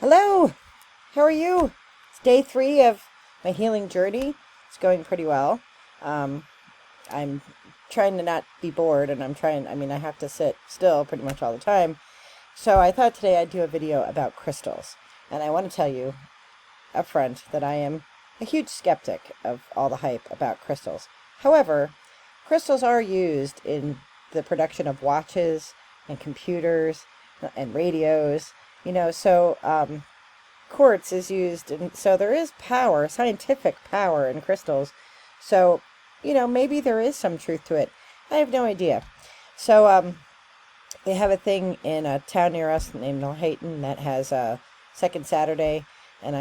Hello, how are you? It's day 3 of my healing journey. It's going pretty well. Um, I'm trying to not be bored, and I have to sit still pretty much all the time. So I thought today I'd do a video about crystals. And I want to tell you up front that I am a huge skeptic of all the hype about crystals. However, crystals are used in the production of watches and computers and radios, so quartz is used, and so there is power, scientific power in crystals. So, maybe there is some truth to it. I have no idea. So, they have a thing in a town near us named Hayton that has a second Saturday, and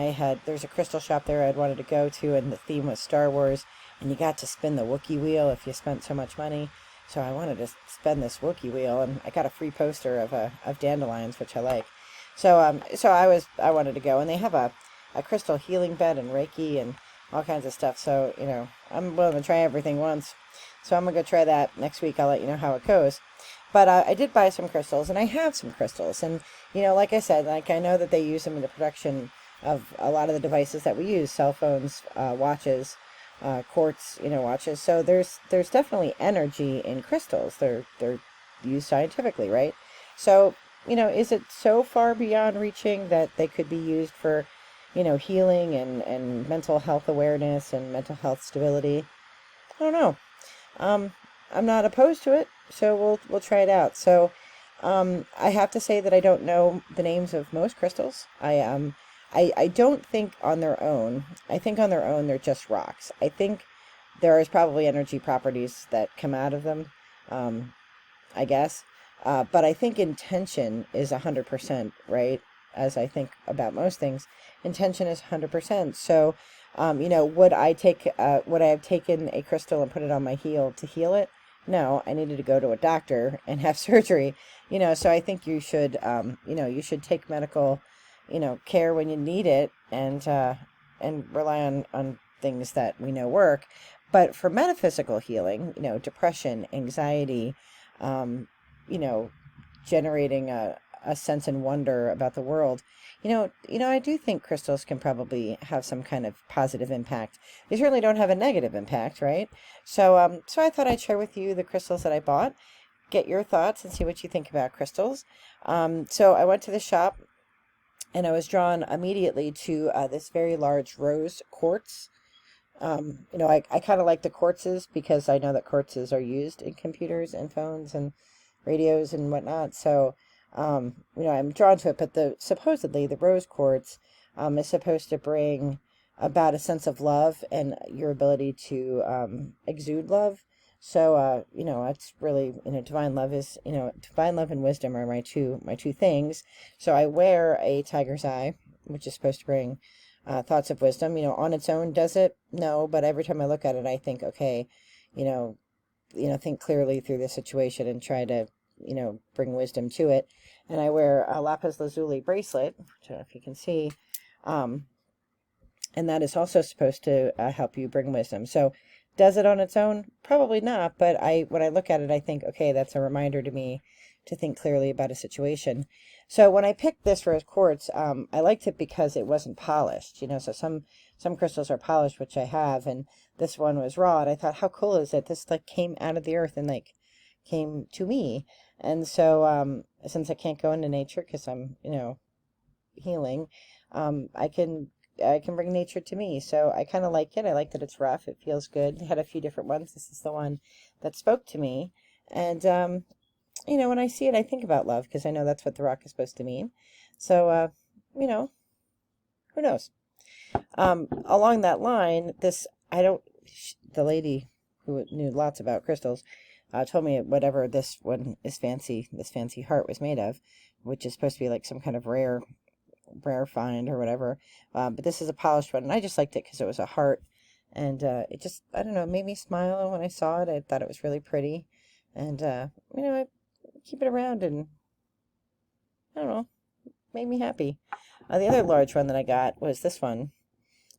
there's a crystal shop there I'd wanted to go to, and the theme was Star Wars, and you got to spin the Wookiee wheel if you spent so much money. So I wanted to spin this Wookiee wheel, and I got a free poster of dandelions, which I like. So I wanted to go, and they have a crystal healing bed and Reiki and all kinds of stuff. So, I'm willing to try everything once. So I'm gonna go try that next week. I'll let you know how it goes. But I did buy some crystals, and I have some crystals. And, like I said, I know that they use them in the production of a lot of the devices that we use, cell phones, watches, quartz, watches. So there's definitely energy in crystals. They're used scientifically, right? So, is it so far beyond reaching that they could be used for, healing and mental health awareness and mental health stability? I don't know. Um, I'm not opposed to it, so we'll try it out. So, I have to say that I don't know the names of most crystals. I don't think on their own. I think on their own they're just rocks. I think there is probably energy properties that come out of them. I guess. But I think intention is 100%, right? As I think about most things, intention is 100%. So, would I have taken a crystal and put it on my heel to heal it? No, I needed to go to a doctor and have surgery, so I think you should take medical, care when you need it, and rely on things that we know work. But for metaphysical healing, depression, anxiety, um, you know, generating a sense and wonder about the world. I do think crystals can probably have some kind of positive impact. They certainly don't have a negative impact, right? So I thought I'd share with you the crystals that I bought, get your thoughts, and see what you think about crystals. So I went to the shop, and I was drawn immediately to this very large rose quartz. I kind of like the quartzes because I know that quartzes are used in computers and phones and radios and whatnot. So, I'm drawn to it. But supposedly the rose quartz is supposed to bring about a sense of love and your ability to exude love. So, it's really, divine love and wisdom are my two things. So I wear a tiger's eye, which is supposed to bring thoughts of wisdom. On its own, does it? No, but every time I look at it, I think, okay, you know, think clearly through the situation and try to, bring wisdom to it. And I wear a lapis lazuli bracelet, which I don't know if you can see, um, and that is also supposed to help you bring wisdom. So, does it on its own? Probably not. But when I look at it, I think, okay, that's a reminder to me to think clearly about a situation. So when I picked this rose quartz, I liked it because it wasn't polished. So some crystals are polished, which I have, and this one was raw. And I thought, how cool is it? This like came out of the earth and like came to me. And so since I can't go into nature because I'm healing, I can bring nature to me. So I kind of like it. I like that it's rough. It feels good. It had a few different ones. This is the one that spoke to me. And, when I see it, I think about love because I know that's what the rock is supposed to mean. So, who knows? Along that line, the lady who knew lots about crystals, told me whatever this one is this fancy heart was made of, which is supposed to be like some kind of rare find or whatever. But this is a polished one, and I just liked it because it was a heart, and it just, I don't know, made me smile when I saw it. I thought it was really pretty, and I keep it around, and I don't know, made me happy. The other large one that I got was this one.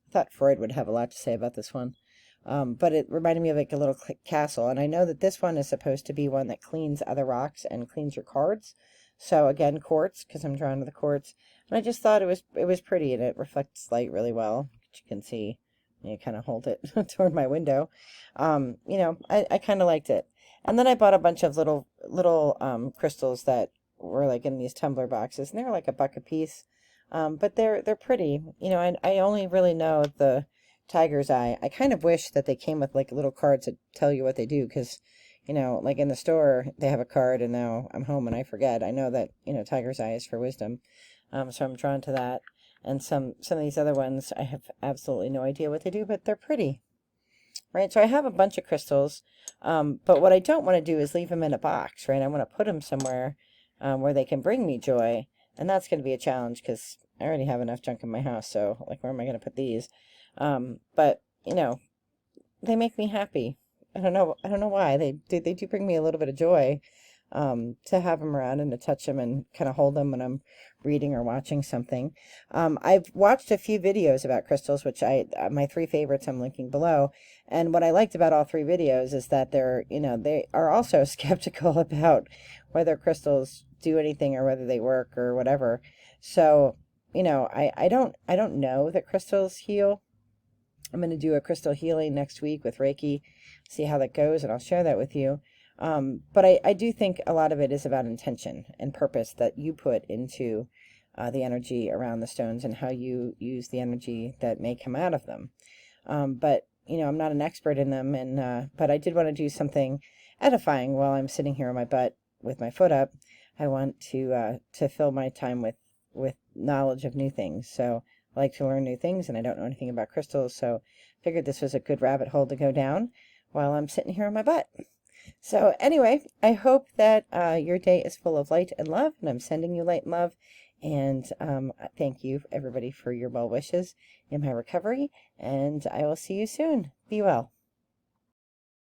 I thought Freud would have a lot to say about this one. But it reminded me of like a little castle, and I know that this one is supposed to be one that cleans other rocks and cleans your cards. So again, quartz, because I'm drawn to the quartz. And I just thought it was pretty, and it reflects light really well. You can see. You kind of hold it toward my window. I kind of liked it. And then I bought a bunch of little crystals that were like in these tumbler boxes, and they're like $1 a piece. But they're pretty. I only really know the tiger's eye. I kind of wish that they came with like little cards that tell you what they do, because like in the store they have a card, and now I'm home and I forget. I know that tiger's eye is for wisdom, so I'm drawn to that. And some of these other ones, I have absolutely no idea what they do, but they're pretty, right? So I have a bunch of crystals, but what I don't want to do is leave them in a box, right? I want to put them somewhere where they can bring me joy, and that's going to be a challenge because I already have enough junk in my house. So like, where am I going to put these? But they make me happy. I don't know why. They do bring me a little bit of joy, to have them around and to touch them and kind of hold them when I'm reading or watching something. I've watched a few videos about crystals, which my 3 favorites I'm linking below. And what I liked about all 3 videos is that they are also skeptical about whether crystals do anything or whether they work or whatever. So, I don't know that crystals heal. I'm going to do a crystal healing next week with Reiki, see how that goes, and I'll share that with you. But I do think a lot of it is about intention and purpose that you put into the energy around the stones and how you use the energy that may come out of them. But I'm not an expert in them, but I did want to do something edifying while I'm sitting here on my butt with my foot up. I want to fill my time with knowledge of new things. So I like to learn new things, and I don't know anything about crystals, so figured this was a good rabbit hole to go down while I'm sitting here on my butt. So anyway, I hope that your day is full of light and love, and I'm sending you light and love. And thank you, everybody, for your well wishes in my recovery, and I will see you soon. Be well.